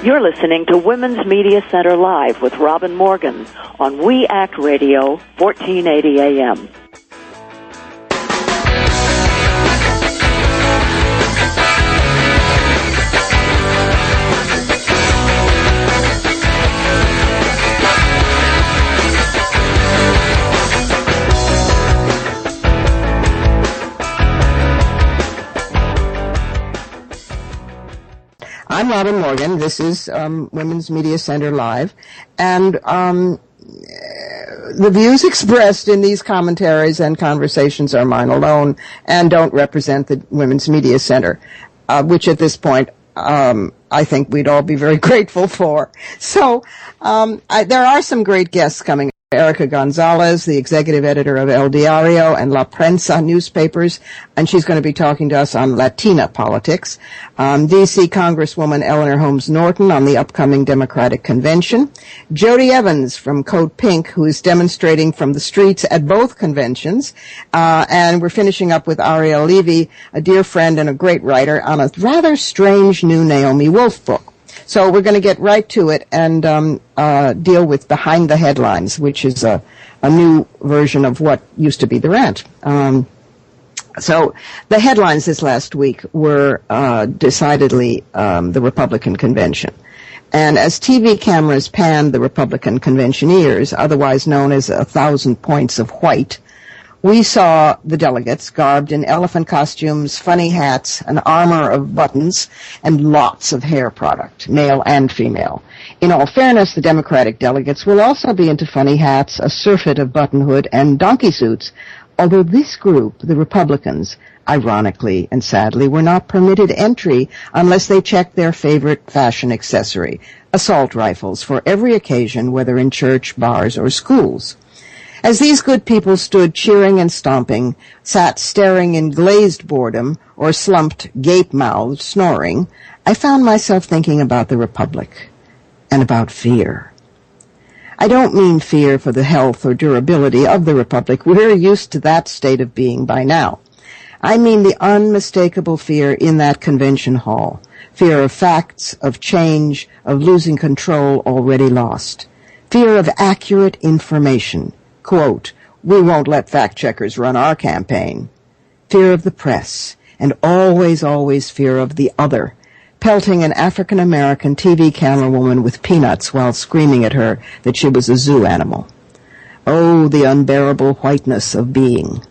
You're listening to Women's Media Center Live with Robin Morgan on We Act Radio, 1480 AM. I'm Robin Morgan. This is Women's Media Center Live. And the views expressed in these commentaries and conversations are mine alone and don't represent the Women's Media Center, which at this point I think we'd all be very grateful for. So there are some great guests coming. Erica Gonzalez, the executive editor of El Diario and La Prensa newspapers, and she's going to be talking to us on Latina politics. D.C. Congresswoman Eleanor Holmes Norton on the upcoming Democratic Convention. Jodie Evans from CodePink, who is demonstrating from the streets at both conventions. And we're finishing up with Ariel Levy, a dear friend and a great writer, on a rather strange new Naomi Wolf book. So we're going to get right to it and deal with Behind the Headlines, which is a new version of what used to be The Rant. So the headlines this last week were decidedly the Republican convention. And as TV cameras panned the Republican conventioneers, otherwise known as 1,000 points of white, we saw the delegates garbed in elephant costumes, funny hats, an armor of buttons, and lots of hair product, male and female. In all fairness, the Democratic delegates will also be into funny hats, a surfeit of buttonhood, and donkey suits, although this group, the Republicans, ironically and sadly, were not permitted entry unless they checked their favorite fashion accessory, assault rifles, for every occasion, whether in church, bars, or schools. As these good people stood cheering and stomping, sat staring in glazed boredom, or slumped, gape-mouthed, snoring, I found myself thinking about the Republic and about fear. I don't mean fear for the health or durability of the Republic. We're used to that state of being by now. I mean the unmistakable fear in that convention hall, fear of facts, of change, of losing control already lost, fear of accurate information. Quote, we won't let fact-checkers run our campaign. Fear of the press, and always, always fear of the other, pelting an African-American TV camerawoman with peanuts while screaming at her that she was a zoo animal. Oh, the unbearable whiteness of being.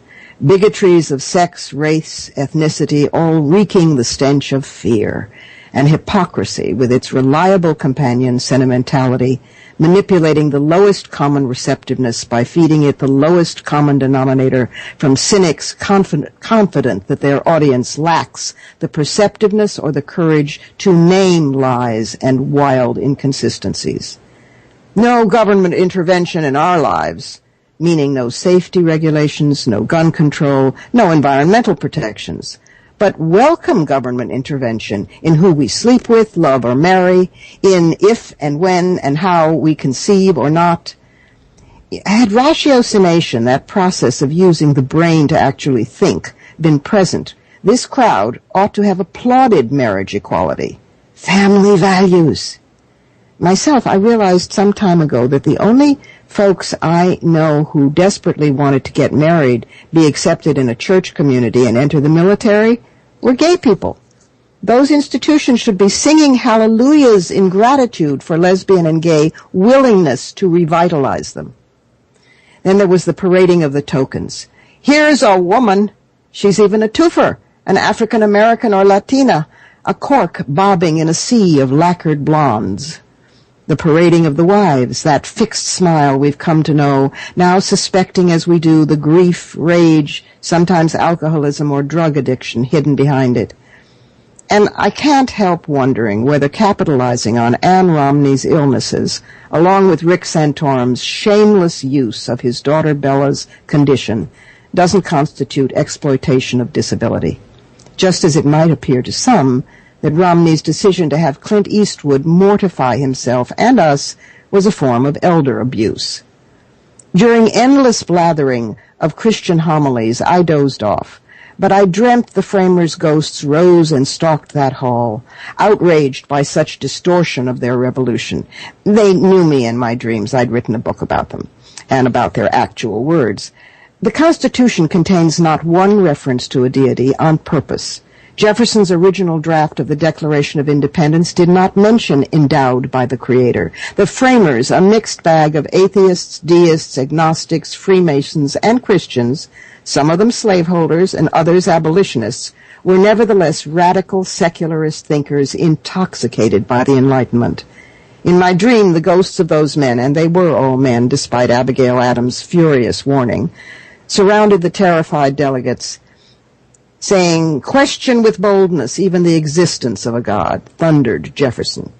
Bigotries of sex, race, ethnicity, all reeking the stench of fear, and hypocrisy with its reliable companion sentimentality, manipulating the lowest common receptiveness by feeding it the lowest common denominator from cynics confident that their audience lacks the perceptiveness or the courage to name lies and wild inconsistencies. No government intervention in our lives, meaning no safety regulations, no gun control, no environmental protections, but welcome government intervention in who we sleep with, love, or marry, in if and when and how we conceive or not. Had ratiocination, that process of using the brain to actually think, been present, this crowd ought to have applauded marriage equality. Family values. Myself, I realized some time ago that the only folks I know who desperately wanted to get married, be accepted in a church community, and enter the military were gay people. Those institutions should be singing hallelujahs in gratitude for lesbian and gay willingness to revitalize them. Then there was the parading of the tokens. Here's a woman. She's even a twofer, an African-American or Latina, a cork bobbing in a sea of lacquered blondes. The parading of the wives, that fixed smile we've come to know, now suspecting as we do the grief, rage, sometimes alcoholism or drug addiction hidden behind it. And I can't help wondering whether capitalizing on Ann Romney's illnesses, along with Rick Santorum's shameless use of his daughter Bella's condition, doesn't constitute exploitation of disability, just as it might appear to some that Romney's decision to have Clint Eastwood mortify himself and us was a form of elder abuse. During endless blathering of Christian homilies, I dozed off, But I dreamt the framers' ghosts rose and stalked that hall, outraged by such distortion of their revolution. They knew me in my dreams. I'd written a book about them and about their actual words. The Constitution contains not one reference to a deity on purpose. Jefferson's original draft of the Declaration of Independence did not mention endowed by the Creator. The framers, a mixed bag of atheists, deists, agnostics, Freemasons, and Christians, some of them slaveholders and others abolitionists, were nevertheless radical secularist thinkers intoxicated by the Enlightenment. In my dream, the ghosts of those men, and they were all men despite Abigail Adams' furious warning, surrounded the terrified delegates, saying, "Question with boldness even the existence of a God," thundered Jefferson.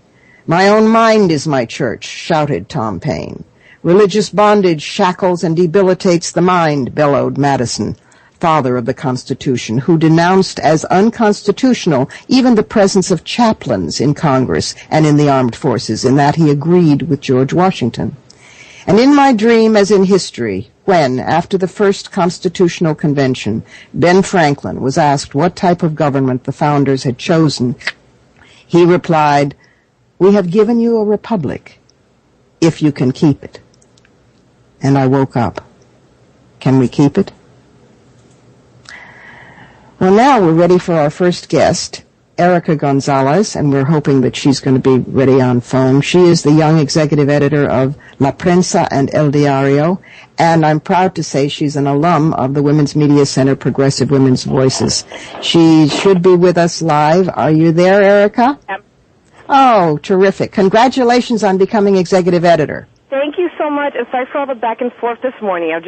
"My own mind is my church," shouted Tom Paine. "Religious bondage shackles and debilitates the mind," bellowed Madison, father of the Constitution, who denounced as unconstitutional even the presence of chaplains in Congress and in the armed forces, in that he agreed with George Washington. And in my dream, as in history, when, after the first Constitutional Convention, Ben Franklin was asked what type of government the founders had chosen, he replied, "We have given you a republic, if you can keep it." And I woke up. Can we keep it? Well, now we're ready for our first guest, Erica Gonzalez, and we're hoping that she's going to be ready on phone. She is the young executive editor of La Prensa and El Diario, and I'm proud to say she's an alum of the Women's Media Center Progressive Women's Voices. She should be with us live. Are you there, Erica? Oh, terrific. Congratulations on becoming executive editor. Thank you so much, and sorry for all the back and forth this morning. I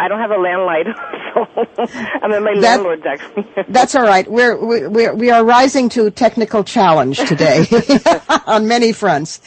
don't have a landline, so I'm at my landlord's actually. That's all right. We are rising to technical challenge today on many fronts.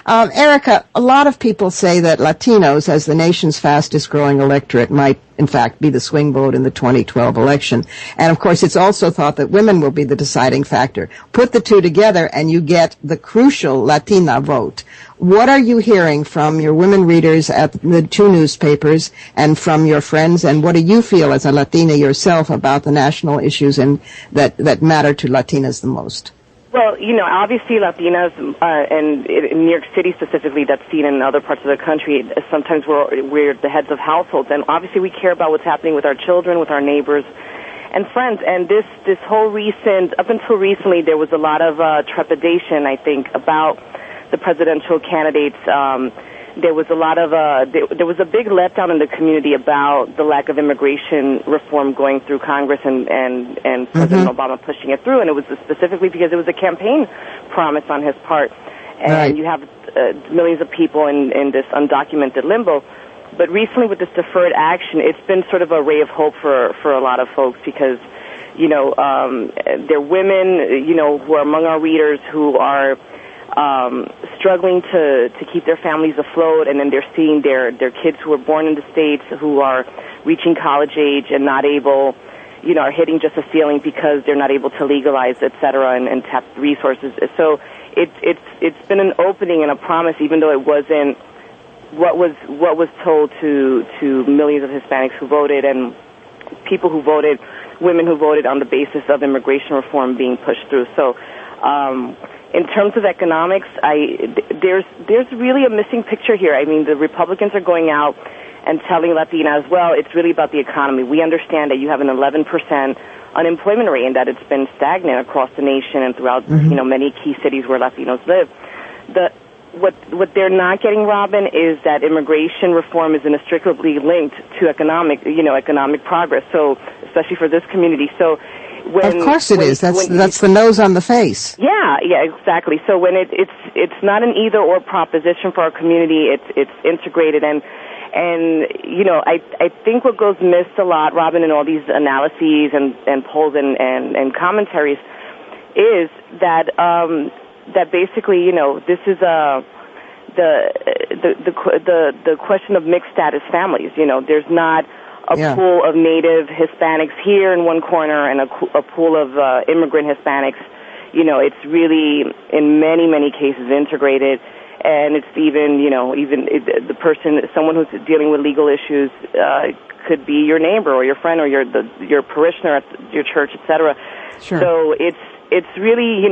Erica, a lot of people say that Latinos, as the nation's fastest growing electorate, might in fact be the swing vote in the 2012 election. And of course, it's also thought that women will be the deciding factor. Put the two together and you get the crucial Latina vote. What are you hearing from your women readers at the two newspapers and from your friends, and what do you feel as a Latina yourself about the national issues and that matter to Latinas the most? Well, obviously Latinas, and in New York City specifically, that's seen in other parts of the country, sometimes we're the heads of households, and obviously we care about what's happening with our children, with our neighbors and friends. And this whole up until recently, there was a lot of trepidation, I think, about the presidential candidates. There was a lot of there was a big letdown in the community about the lack of immigration reform going through Congress and President Obama pushing it through, and it was specifically because it was a campaign promise on his part, and right. You have millions of people in this undocumented limbo. But recently, with this deferred action, it's been sort of a ray of hope for a lot of folks, because they're women who are among our readers who are struggling to keep their families afloat, and then they're seeing their kids who were born in the States who are reaching college age and not able, are hitting just a ceiling because they're not able to legalize, et cetera, and tap resources. So it's been an opening and a promise, even though it wasn't what was told to millions of Hispanics who voted and people who voted, women who voted on the basis of immigration reform being pushed through. So in terms of economics, there's really a missing picture here. I mean, the Republicans are going out and telling Latinas, well, it's really about the economy. We understand that you have an 11% unemployment rate and that it's been stagnant across the nation and throughout many key cities where Latinos live. What they're not getting, Robin, is that immigration reform is inextricably linked to economic progress. So, especially for this community. So. Of course it is. That's the nose on the face. Yeah, exactly. So when it's not an either or proposition for our community, it's integrated, and I think what goes missed a lot, Robin, in all these analyses and polls and commentaries, is that basically this is the question of mixed status families. There's not a pool of native Hispanics here in one corner and a pool of immigrant Hispanics. It's really, in many, many cases, integrated. And it's even the person, someone who's dealing with legal issues, could be your neighbor or your friend or your parishioner at your church, etc. Sure. So it's really,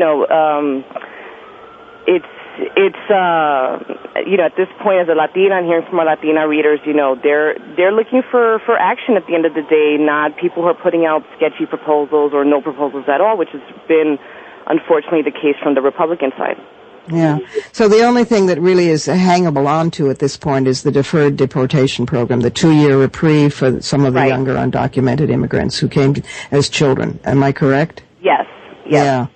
at this point, as a Latina, and hearing from our Latina readers, they're looking for action at the end of the day, not people who are putting out sketchy proposals or no proposals at all, which has been, unfortunately, the case from the Republican side. Yeah. So the only thing that really is hangable onto at this point is the deferred deportation program, the 2-year reprieve for some of the younger undocumented immigrants who came as children. Am I correct? Yes. Yeah.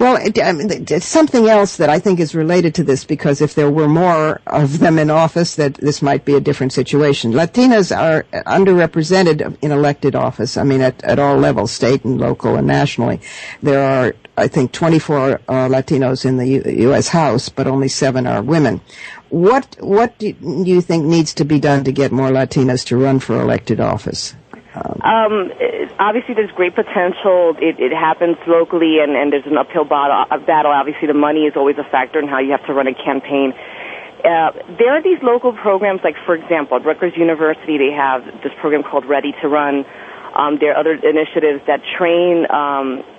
Well, it's something else that I think is related to this, because if there were more of them in office, that this might be a different situation. Latinas are underrepresented in elected office. I mean, at all levels, state and local and nationally. There are, I think, 24 Latinos in the U.S. House, but only 7 are women. What do you think needs to be done to get more Latinas to run for elected office? Obviously, there's great potential. It happens locally, and there's an uphill battle. Obviously, the money is always a factor in how you have to run a campaign. There are these local programs, like, for example, at Rutgers University, they have this program called Ready to Run. There are other initiatives that train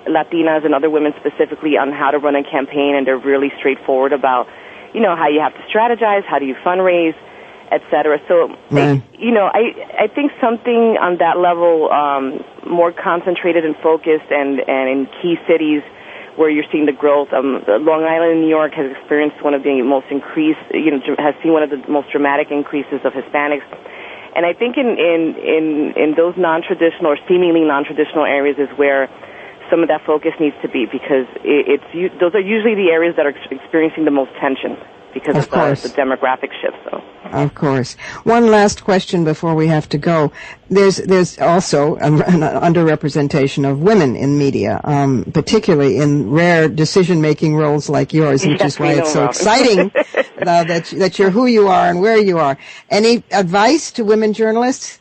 Latinas and other women specifically on how to run a campaign, and they're really straightforward about, how you have to strategize, how do you fundraise, etc. So, I think something on that level, more concentrated and focused, and in key cities where you're seeing the growth. Long Island, New York, has experienced one of the most has seen one of the most dramatic increases of Hispanics. And I think in those non-traditional or seemingly non-traditional areas is where some of that focus needs to be, because those are usually the areas that are experiencing the most tension because of the demographic shift. So. Of course. One last question before we have to go. There's also an underrepresentation of women in media, particularly in rare decision-making roles like yours, which is why it's so exciting that you're who you are and where you are. Any advice to women journalists?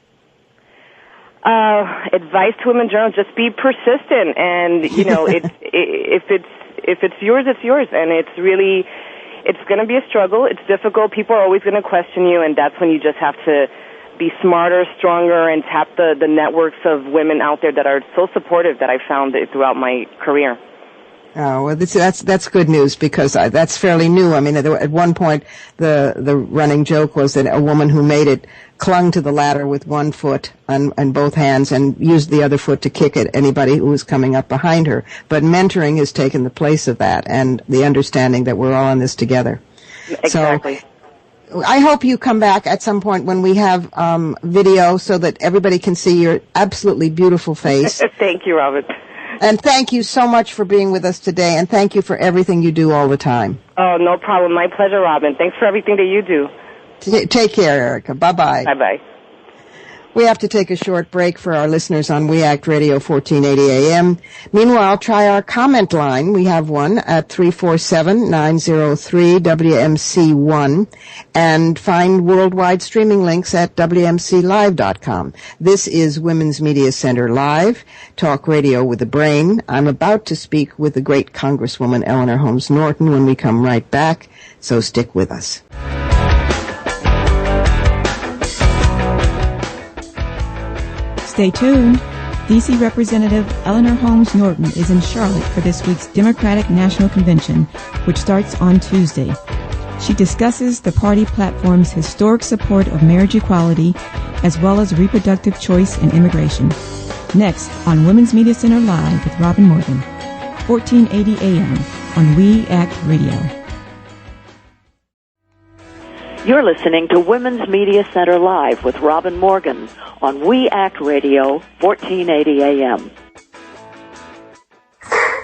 Advice to women journalists: just be persistent, and if it's yours, it's yours, and it's really. It's going to be a struggle. It's difficult. People are always going to question you, and that's when you just have to be smarter, stronger, and tap the networks of women out there that are so supportive that I found throughout my career. Oh, well, that's good news, because that's fairly new. I mean, at one point, the running joke was that a woman who made it clung to the ladder with one foot and both hands and used the other foot to kick at anybody who was coming up behind her. But mentoring has taken the place of that, and the understanding that we're all in this together. Exactly. So I hope you come back at some point when we have video so that everybody can see your absolutely beautiful face. Thank you, Robert. And thank you so much for being with us today, and thank you for everything you do all the time. Oh, no problem. My pleasure, Robin. Thanks for everything that you do. Take care, Erica. Bye-bye. Bye-bye. We have to take a short break for our listeners on We Act Radio 1480 AM. Meanwhile, try our comment line. We have one at 347-903-WMC1, and find worldwide streaming links at WMClive.com. This is Women's Media Center Live, talk radio with the brain. I'm about to speak with the great Congresswoman Eleanor Holmes Norton when we come right back, so stick with us. Stay tuned. D.C. Representative Eleanor Holmes Norton is in Charlotte for this week's Democratic National Convention, which starts on Tuesday. She discusses the party platform's historic support of marriage equality, as well as reproductive choice and immigration. Next on Women's Media Center Live with Robin Morgan, 1480 AM on We Act Radio. You're listening to Women's Media Center Live with Robin Morgan on We Act Radio, 1480 AM.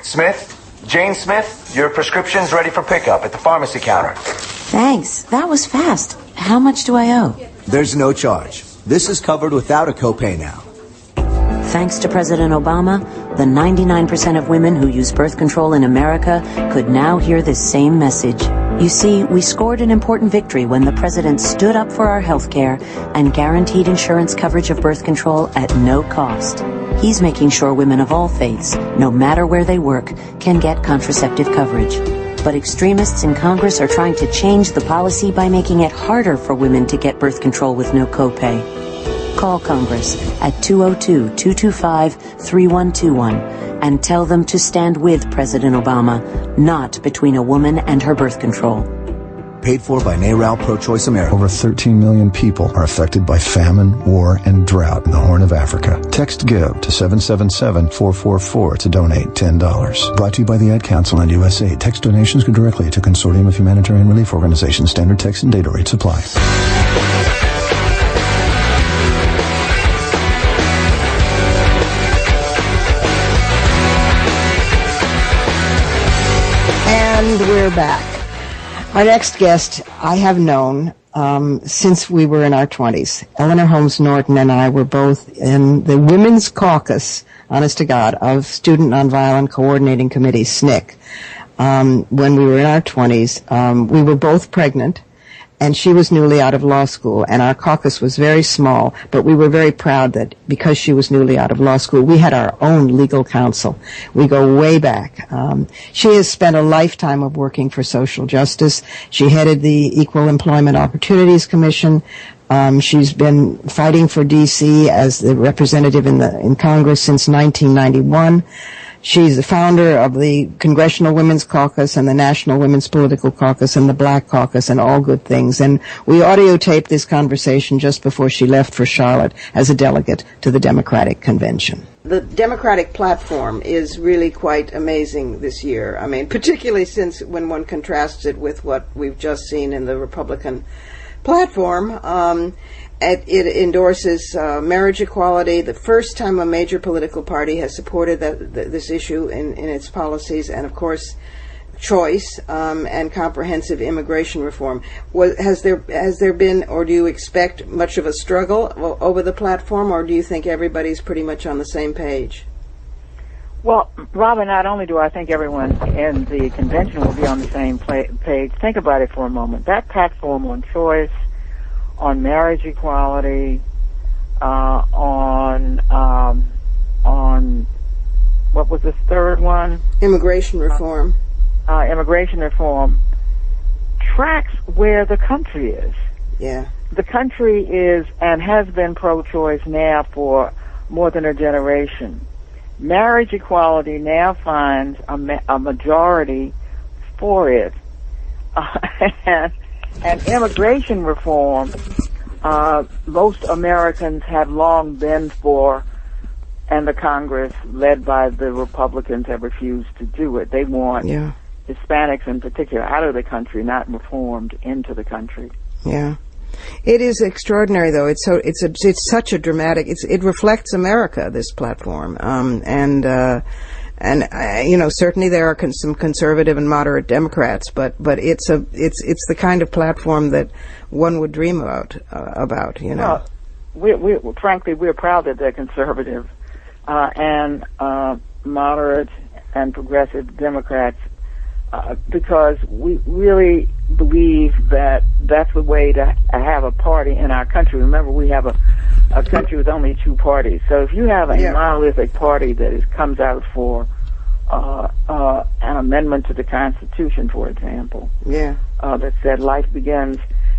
Smith? Jane Smith? Your prescription's ready for pickup at the pharmacy counter. Thanks. That was fast. How much do I owe? There's no charge. This is covered without a copay now. Thanks to President Obama, the 99% of women who use birth control in America could now hear this same message. You see, we scored an important victory when the president stood up for our health care and guaranteed insurance coverage of birth control at no cost. He's making sure women of all faiths, no matter where they work, can get contraceptive coverage. But extremists in Congress are trying to change the policy by making it harder for women to get birth control with no copay. Call Congress at 202-225-3121 and tell them to stand with President Obama, not between a woman and her birth control. Paid for by NARAL Pro-Choice America. Over 13 million people are affected by famine, war, and drought in the Horn of Africa. Text GIVE to 777-444 to donate $10. Brought to you by the Ad Council and USAID. Text donations go directly to Consortium of Humanitarian Relief Organizations. Standard text and data rates apply. And we're back. Our next guest I have known since we were in our 20s. Eleanor Holmes Norton and I were both in the Women's Caucus, honest to God, of Student Nonviolent Coordinating Committee, SNCC. When we were in our 20s, we were both pregnant, and she was newly out of law school, and our caucus was very small, but we were very proud that because she was newly out of law school, we had our own legal counsel. We go way back. She has spent a lifetime of working for social justice. She headed the Equal Employment Opportunities Commission. She's been fighting for D.C. as the representative in Congress since 1991. She's the founder of the Congressional Women's Caucus and the National Women's Political Caucus and the Black Caucus and all good things. And we audiotaped this conversation just before she left for Charlotte as a delegate to the Democratic Convention. The Democratic platform is really quite amazing this year. I mean, particularly since when one contrasts it with what we've just seen in the Republican platform. It endorses marriage equality, the first time a major political party has supported this issue in its policies, and of course choice and comprehensive immigration reform. Has there been, or do you expect much of a struggle over the platform, or do you think everybody's pretty much on the same page? Well, Robin, not only do I think everyone in the convention will be on the same page, think about it for a moment. That platform on choice, on marriage equality, on what was the third one? Immigration reform. Immigration reform tracks where the country is. Yeah. The country is and has been pro-choice now for more than a generation. Marriage equality now finds a majority for it. And immigration reform, most Americans have long been for, and the Congress, led by the Republicans, have refused to do it. They want Hispanics in particular out of the country, not reformed into the country. Yeah. It is extraordinary, though. It's such a dramatic. It reflects America, this platform, and certainly there are some conservative and moderate Democrats, but it's the kind of platform that one would dream about. Well, frankly we're proud that they're conservative and moderate and progressive Democrats. Because we really believe that that's the way to have a party in our country. Remember, we have a country with only two parties. So if you have a monolithic party that comes out for an amendment to the Constitution, for example, that said life begins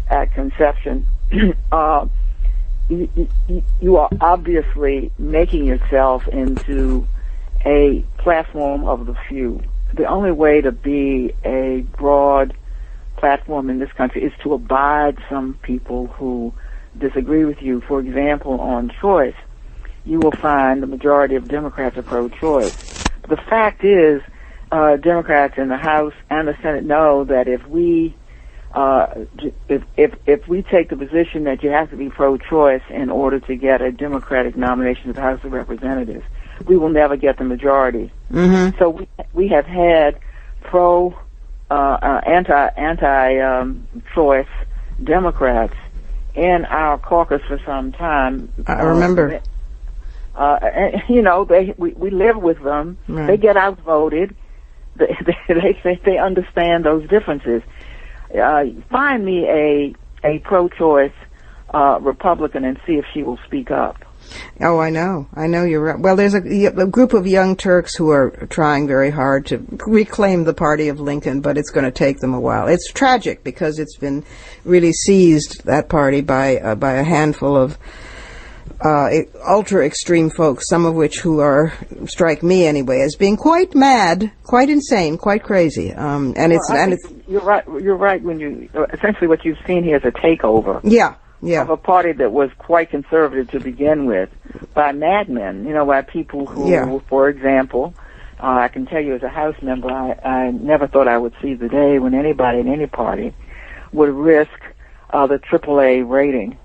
at conception, you are obviously making yourself into a platform of the few. The only way to be a broad platform in this country is to abide some people who disagree with you. For example, on choice, you will find the majority of Democrats are pro-choice. The fact is, Democrats in the House and the Senate know that if we take the position that you have to be pro-choice in order to get a Democratic nomination to the House of Representatives, we will never get the majority. Mm-hmm. So we have had anti-choice Democrats in our caucus for some time. I remember. We live with them. Right. They get outvoted. They understand those differences. Find me a pro-choice Republican and see if she will speak up. Oh, I know. You're right. Well, there's a group of young Turks who are trying very hard to reclaim the party of Lincoln, but it's going to take them a while. It's tragic because it's been really seized, that party, by a handful of ultra-extreme folks, some of which strike me anyway as being quite mad, quite insane, quite crazy. You're right when you essentially what you've seen here is a takeover. Yeah. Of a party that was quite conservative to begin with, by madmen, by people who, for example, I can tell you as a House member, I never thought I would see the day when anybody in any party would risk the AAA rating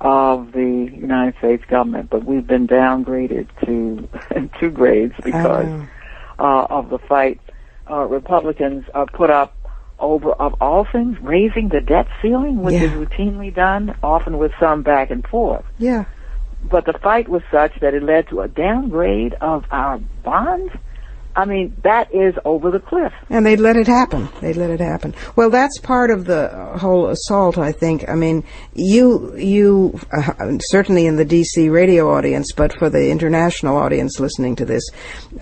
of the United States government, but we've been downgraded to 2 grades because of the fight. Republicans put up over, of all things, raising the debt ceiling, which is routinely done, often with some back and forth. Yeah. But the fight was such that it led to a downgrade of our bonds. I mean, that is over the cliff. And they let it happen. Well, that's part of the whole assault, I think. I mean, you certainly in the D.C. radio audience, but for the international audience listening to this,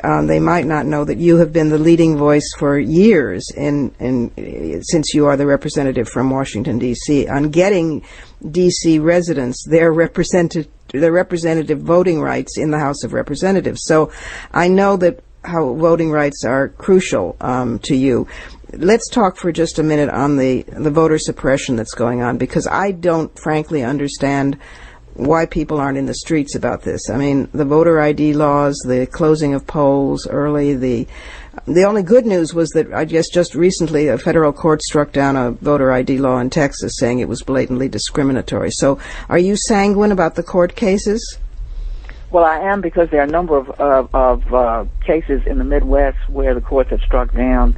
they might not know that you have been the leading voice for years since you are the representative from Washington, D.C., on getting D.C. residents their representative voting rights in the House of Representatives. So I know that how voting rights are crucial to you. Let's talk for just a minute on the voter suppression that's going on, because I don't frankly understand why people aren't in the streets about this. I mean, the voter ID laws, the closing of polls early, the only good news was that I guess just recently a federal court struck down a voter ID law in Texas saying it was blatantly discriminatory. So are you sanguine about the court cases? Well, I am, because there are a number of cases in the Midwest where the courts have struck down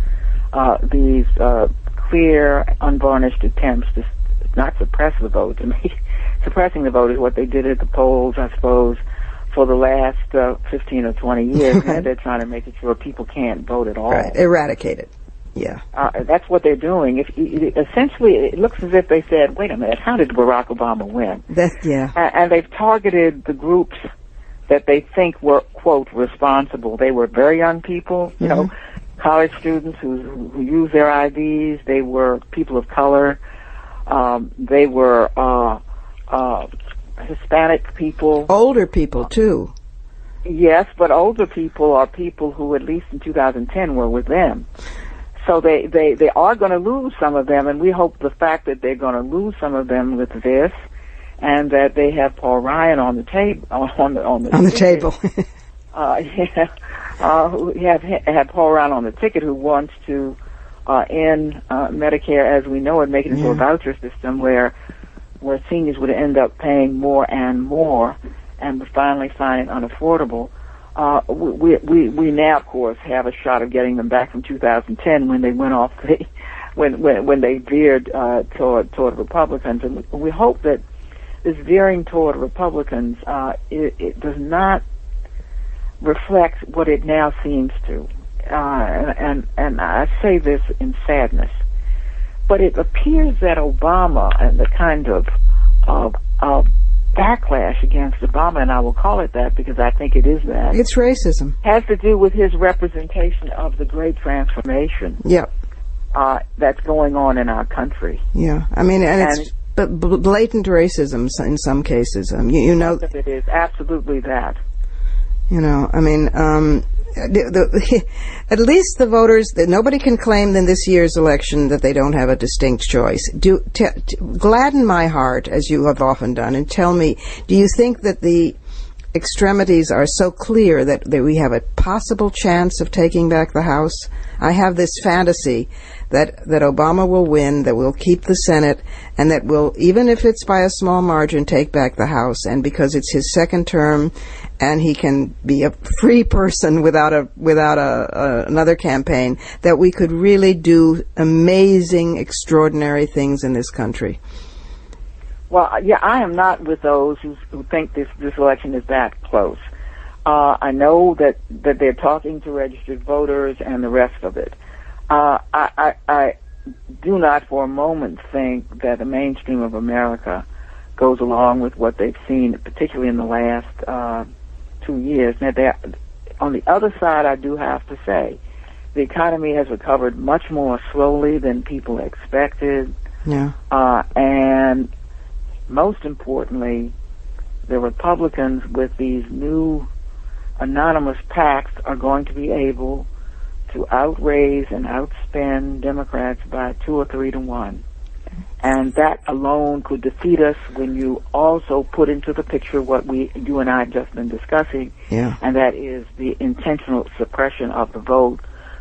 these clear, unvarnished attempts to not suppress the vote. To me, suppressing the vote is what they did at the polls, I suppose, for the last 15 or 20 years. And they're trying to make it sure people can't vote at all. Right, eradicate it. Yeah. That's what they're doing. Essentially, it looks as if they said, wait a minute, how did Barack Obama win? And they've targeted the groups that they think were, quote, responsible. They were very young people, you know, college students who use their IDs. They were people of color. They were Hispanic people. Older people, too. Yes, but older people are people who, at least in 2010, were with them. So they are going to lose some of them, and we hope the fact that they're going to lose some of them with this, and that they have Paul Ryan on the table on the table. Have Paul Ryan on the ticket, who wants to end Medicare as we know it, make it into a voucher system where seniors would end up paying more and more, and would finally find it unaffordable. We now, of course, have a shot of getting them back from 2010 when they went off when they veered toward Republicans, and we hope that this veering toward Republicans, it does not reflect what it now seems to. And I say this in sadness, but it appears that Obama and the kind of backlash against Obama, and I will call it that because I think it is that. It's racism. Has to do with his representation of the great transformation. Yep. That's going on in our country. Yeah, I mean, and it's blatant racism in some cases. You know, it is absolutely that. You know, I mean, at least the voters, nobody can claim in this year's election that they don't have a distinct choice. Gladden my heart, as you have often done, and tell me, do you think that the extremities are so clear that we have a possible chance of taking back the House? I have this fantasy that Obama will win, that we'll keep the Senate, and that we'll, even if it's by a small margin, take back the House. And because it's his second term, and he can be a free person without another campaign, that we could really do amazing, extraordinary things in this country. Well, yeah, I am not with those who think this election is that close. I know that they're talking to registered voters and the rest of it. I do not for a moment think that the mainstream of America goes along with what they've seen, particularly in the last 2 years. Now, on the other side, I do have to say, the economy has recovered much more slowly than people expected. Yeah. And most importantly, the Republicans with these new anonymous PACs are going to be able to outraise and outspend Democrats by 2 or 3 to 1. And that alone could defeat us when you also put into the picture what you and I have just been discussing, and that is the intentional suppression of the vote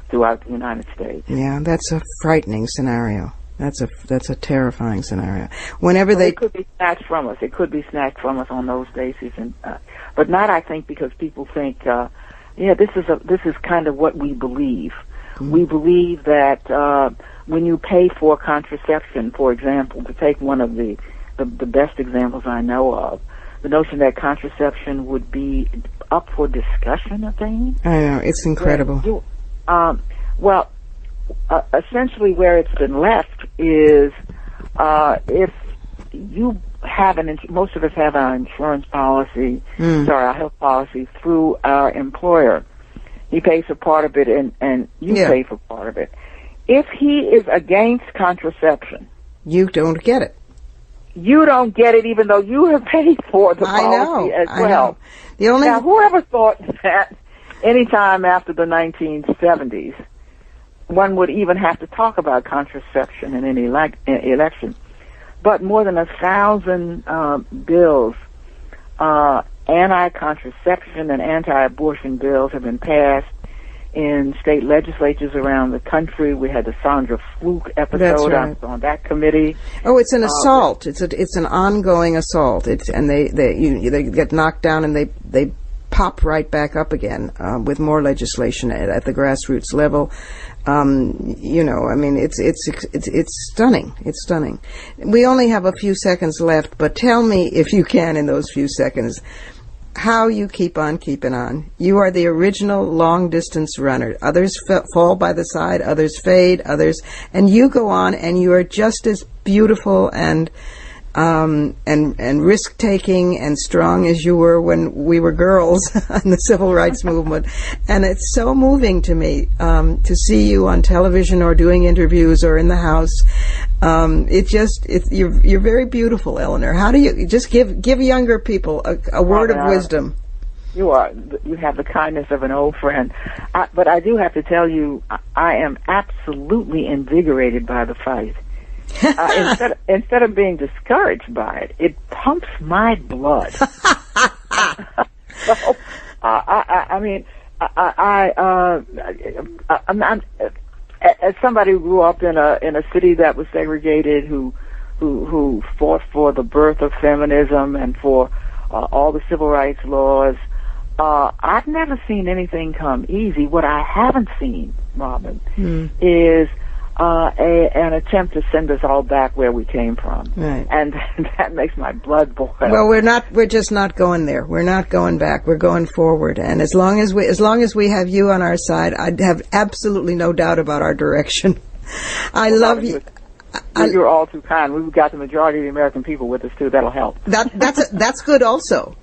throughout the United States. Yeah, that's a frightening scenario. That's a terrifying scenario. It could be snatched from us. It could be snatched from us on those bases, and but not, I think, because people think, this is kind of what we believe. Mm-hmm. We believe that when you pay for contraception, for example, to take one of the best examples I know of, the notion that contraception would be up for discussion, I think. I know, it's incredible. Essentially where it's been left is if you have most of us have our insurance policy, our health policy through our employer. He pays for part of it, and you pay for part of it. If he is against contraception, you don't get it. You don't get it, even though you have paid for the policy as well. Now, whoever thought that any time after the 1970s, one would even have to talk about contraception in any election? But more than 1,000 bills, anti-contraception and anti-abortion bills have been passed in state legislatures around the country. We had the Sandra Fluke episode on that committee. Oh, it's an assault. It's an ongoing assault. They get knocked down and they pop right back up again with more legislation at the grassroots level. It's stunning. It's stunning. We only have a few seconds left, but tell me, if you can, in those few seconds, how you keep on keeping on. You are the original long-distance runner. Others fall by the side, others fade, and you go on, and you are just as beautiful and risk-taking and strong as you were when we were girls in the civil rights movement. And it's so moving to me to see you on television or doing interviews or in the House. You're very beautiful, Eleanor. How do you just give younger people a word of wisdom? You have the kindness of an old friend. But I do have to tell you, I am absolutely invigorated by the fight. Instead of being discouraged by it, it pumps my blood. I'm as somebody who grew up in a city that was segregated, who fought for the birth of feminism and for all the civil rights laws. I've never seen anything come easy. What I haven't seen, Robin, is an attempt to send us all back where we came from, and that makes my blood boil. Well, we're just not going there. We're not going back. We're going forward. And as long as we have you on our side, I'd have absolutely no doubt about our direction. I love you. You're all too kind. We've got the majority of the American people with us too. That'll help. That's good also.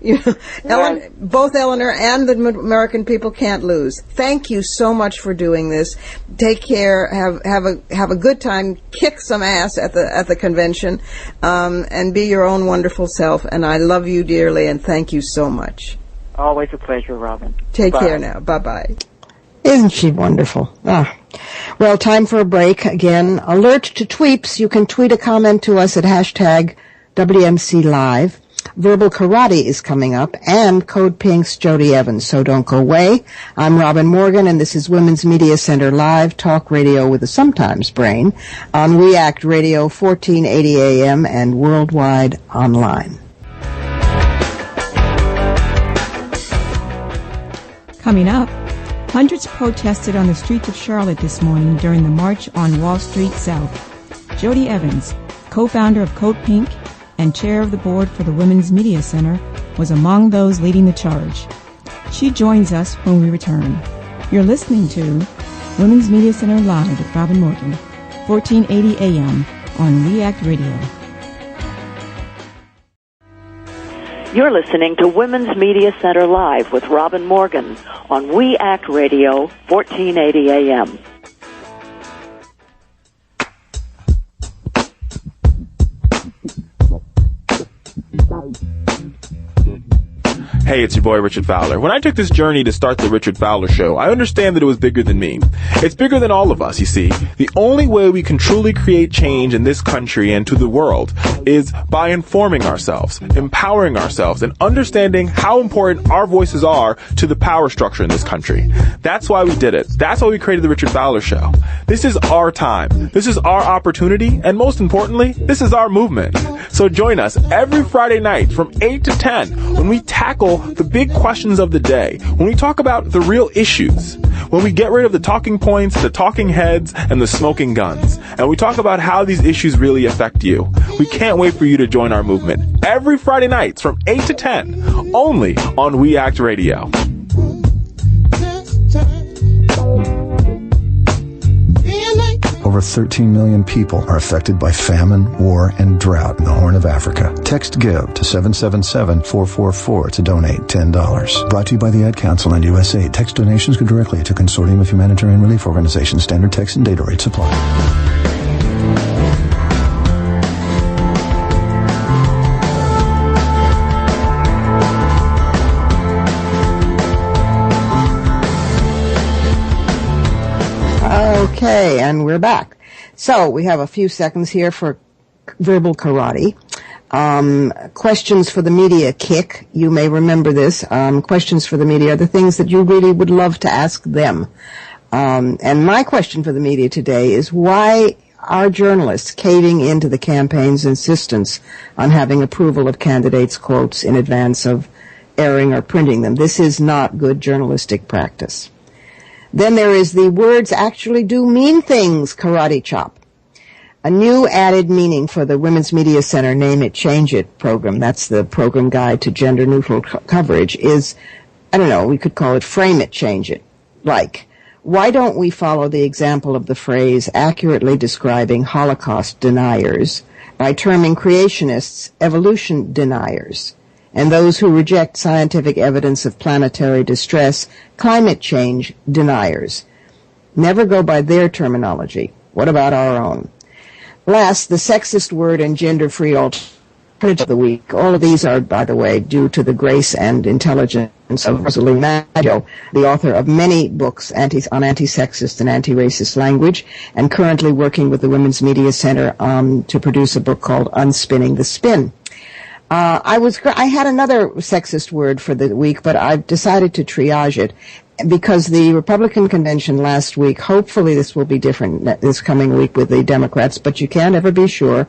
Both Eleanor and the American people can't lose. Thank you so much for doing this. Take care. Have a good time. Kick some ass at the convention, and be your own wonderful self. And I love you dearly. And thank you so much. Always a pleasure, Robin. Take care now. Bye-bye. Isn't she wonderful? Well, time for a break. Again, alert to tweeps. You can tweet a comment to us at hashtag WMC Live. Verbal Karate is coming up, and CodePink's Jodie Evans, so don't go away. I'm Robin Morgan, and this is Women's Media Center Live, talk radio with a sometimes brain, on React Radio, 1480 AM, and worldwide online. Coming up, hundreds protested on the streets of Charlotte this morning during the March on Wall Street South. Jodie Evans, co-founder of CodePink and chair of the board for the Women's Media Center, was among those leading the charge. She joins us when we return. You're listening to Women's Media Center Live with Robin Morgan, 1480 AM on React Radio. You're listening to Women's Media Center Live with Robin Morgan on We Act Radio, 1480 AM. Hey, it's your boy Richard Fowler. When I took this journey to start the Richard Fowler Show, I understand that it was bigger than me. It's bigger than all of us, you see. The only way we can truly create change in this country and to the world is by informing ourselves, empowering ourselves, and understanding how important our voices are to the power structure in this country. That's why we did it. That's why we created the Richard Fowler Show. This is our time. This is our opportunity. And most importantly, this is our movement. So join us every Friday night from 8 to 10 when we tackle the big questions of the day, when we talk about the real issues, when we get rid of the talking points, the talking heads, and the smoking guns, and we talk about how these issues really affect you. We can't wait for you to join our movement every Friday nights from 8 to 10, only on We Act Radio. Over 13 million people are affected by famine, war, and drought in the Horn of Africa. Text GIVE to 777-444 to donate $10. Brought to you by the Ad Council and USAID. Text donations go directly to Consortium of Humanitarian Relief Organizations. Standard text and data rates apply. Okay, and we're back. So we have a few seconds here for verbal karate. Questions for the media kick. You may remember this. Questions for the media are the things that you really would love to ask them. And my question for the media today is, why are journalists caving into the campaign's insistence on having approval of candidates' quotes in advance of airing or printing them? This is not good journalistic practice. Then there is the words actually do mean things karate chop. A new added meaning for the Women's Media Center Name It, Change It program, that's the program guide to gender-neutral coverage, is, I don't know, we could call it Frame It, Change It. Like, why don't we follow the example of the phrase accurately describing Holocaust deniers by terming creationists evolution deniers, and those who reject scientific evidence of planetary distress, climate change deniers? Never go by their terminology. What about our own? Last, the sexist word and gender-free alternative of the week. All of these are, by the way, due to the grace and intelligence of Rosalie Maggio, the author of many books on anti-sexist and anti-racist language, and currently working with the Women's Media Center to produce a book called Unspinning the Spin. I had another sexist word for the week, but I've decided to triage it because the Republican convention last week, hopefully this will be different this coming week with the Democrats, but you can't ever be sure.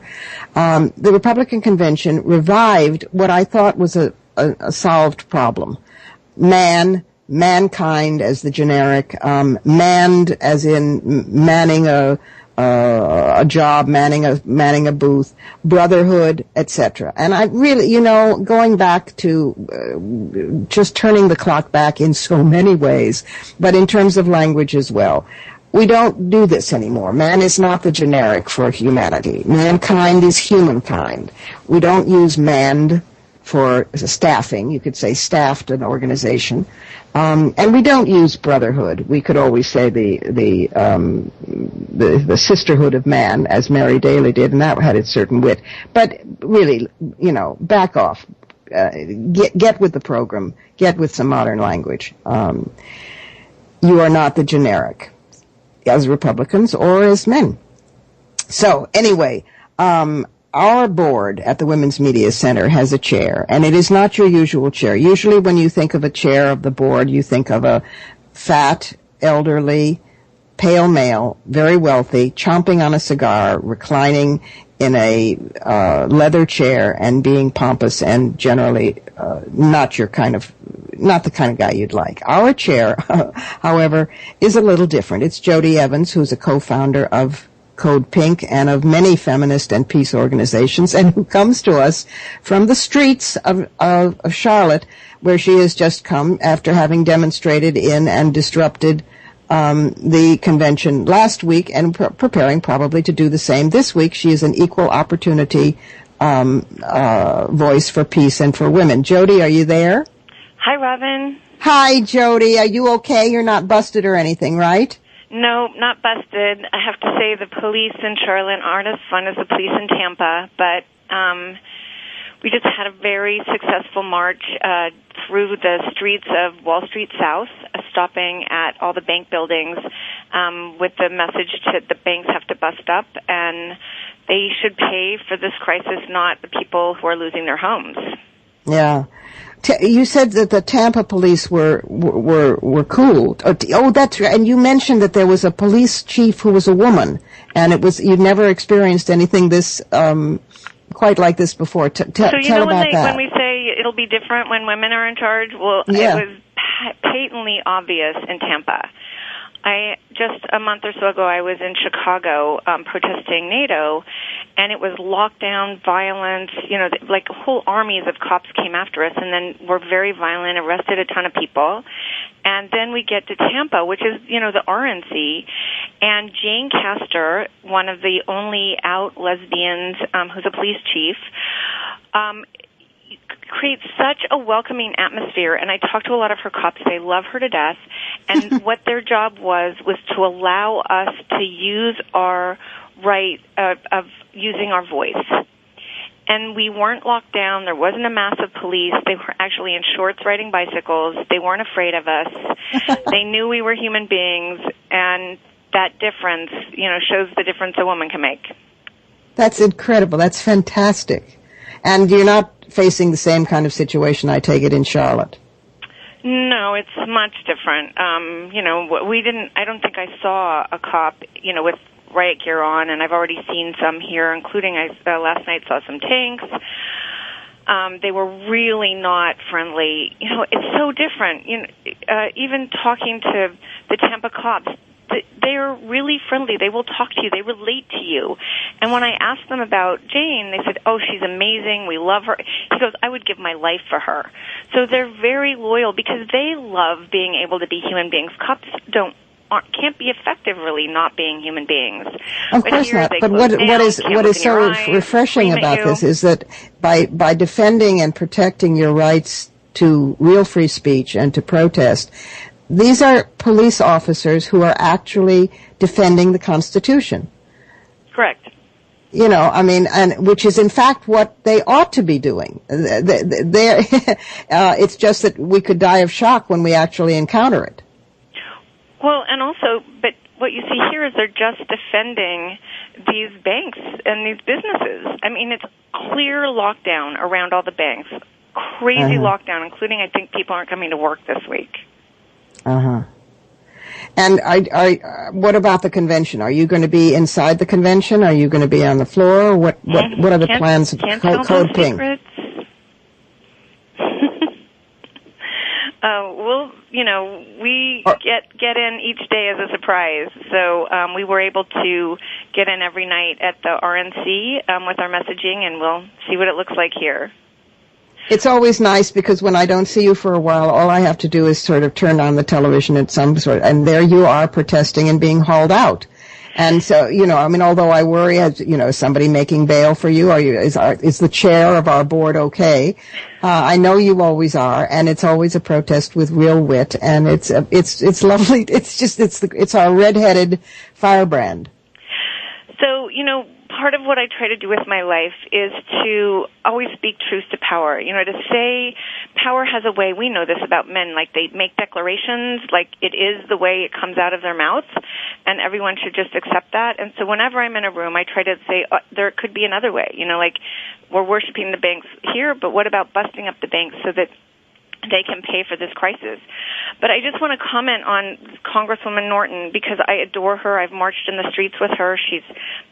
The Republican convention revived what I thought was a solved problem. Mankind as the generic, manned as in manning a job, manning a booth, brotherhood, etc. And I really, going back to just turning the clock back in so many ways, but in terms of language as well. We don't do this anymore. Man is not the generic for humanity. Mankind is humankind. We don't use manned for staffing. You could say staffed an organization. And we don't use brotherhood. We could always say the sisterhood of man, as Mary Daly did, and that had its certain wit. But really, back off. Get with the program. Get with some modern language. You are not the generic, as Republicans or as men. So anyway, our board at the Women's Media Center has a chair, and it is not your usual chair. Usually when you think of a chair of the board, you think of a fat, elderly, pale male, very wealthy, chomping on a cigar, reclining in a leather chair and being pompous and generally not the kind of guy you'd like. Our chair, however, is a little different. It's Jodie Evans, who's a co-founder of CodePink and of many feminist and peace organizations, and who comes to us from the streets of Charlotte, where she has just come after having demonstrated in and disrupted the convention last week and preparing probably to do the same this week. She is an equal opportunity voice for peace and for women. Jodie, are you there? Hi, Robin. Hi, Jodie. Are you okay? You're not busted or anything, right? No, not busted. I have to say the police in Charlotte aren't as fun as the police in Tampa, but we just had a very successful march through the streets of Wall Street South, stopping at all the bank buildings with the message that the banks have to bust up and they should pay for this crisis, not the people who are losing their homes. Yeah. You said that the Tampa police were cool. Oh, that's right. And you mentioned that there was a police chief who was a woman, and you'd never experienced anything this quite like this before. Tell about that. When we say it'll be different when women are in charge, well, yeah. It was patently obvious in Tampa. Just a month or so ago, I was in Chicago protesting NATO, and it was lockdown, violence, like whole armies of cops came after us and then were very violent, arrested a ton of people. And then we get to Tampa, which is, the RNC, and Jane Castor, one of the only out lesbians who's a police chief, creates such a welcoming atmosphere, and I talked to a lot of her cops. They love her to death, and what their job was to allow us to use our right of using our voice. And we weren't locked down. There wasn't a massive police. They were actually in shorts riding bicycles. They weren't afraid of us. They knew we were human beings, and that difference, shows the difference a woman can make. That's incredible. That's fantastic. And you're not facing the same kind of situation, I take it, in Charlotte. No, it's much different. I don't think I saw a cop, with riot gear on, and I've already seen some here, including last night saw some tanks. They were really not friendly. It's so different. Even talking to the Tampa cops, they are really friendly. They will talk to you. They relate to you. And when I asked them about Jane, they said, "Oh, she's amazing. We love her." He goes, "I would give my life for her." So they're very loyal because they love being able to be human beings. Cops can't be effective really not being human beings. Of course not. But what is so refreshing about this is that by defending and protecting your rights to real free speech and to protest, these are police officers who are actually defending the Constitution. Correct. And which is in fact what they ought to be doing. It's just that we could die of shock when we actually encounter it. Well, and also, but what you see here is they're just defending these banks and these businesses. It's clear lockdown around all the banks. Crazy lockdown, including I think people aren't coming to work this week. And what about the convention? Are you going to be inside the convention? Are you going to be on the floor? What are the plans of CodePink? We get in each day as a surprise. So we were able to get in every night at the RNC with our messaging, and we'll see what it looks like here. It's always nice because when I don't see you for a while, all I have to do is sort of turn on the television at some sort, and there you are protesting and being hauled out. And so, although I worry, is somebody making bail for you? Is the chair of our board okay? I know you always are, and it's always a protest with real wit, and it's lovely. It's our red-headed firebrand. So, part of what I try to do with my life is to always speak truth to power. To say power has a way, we know this about men, like they make declarations, like it is the way it comes out of their mouths, and everyone should just accept that. And so whenever I'm in a room, I try to say, there could be another way. Like we're worshiping the banks here, but what about busting up the banks so that they can pay for this crisis? But I just want to comment on Congresswoman Norton because I adore her. I've marched in the streets with her. She's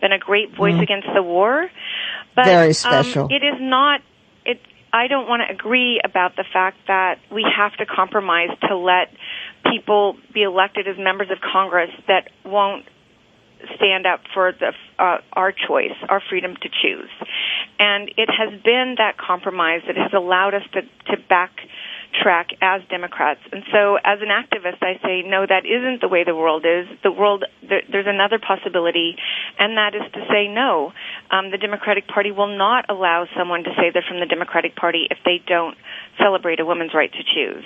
been a great voice against the war. But very special. It is not. I don't want to agree about the fact that we have to compromise to let people be elected as members of Congress that won't stand up for our choice, our freedom to choose. And it has been that compromise that has allowed us to track as Democrats. And so as an activist, I say, no, that isn't the way the world is. The world, there's another possibility, and that is to say, no, the Democratic Party will not allow someone to say they're from the Democratic Party if they don't celebrate a woman's right to choose.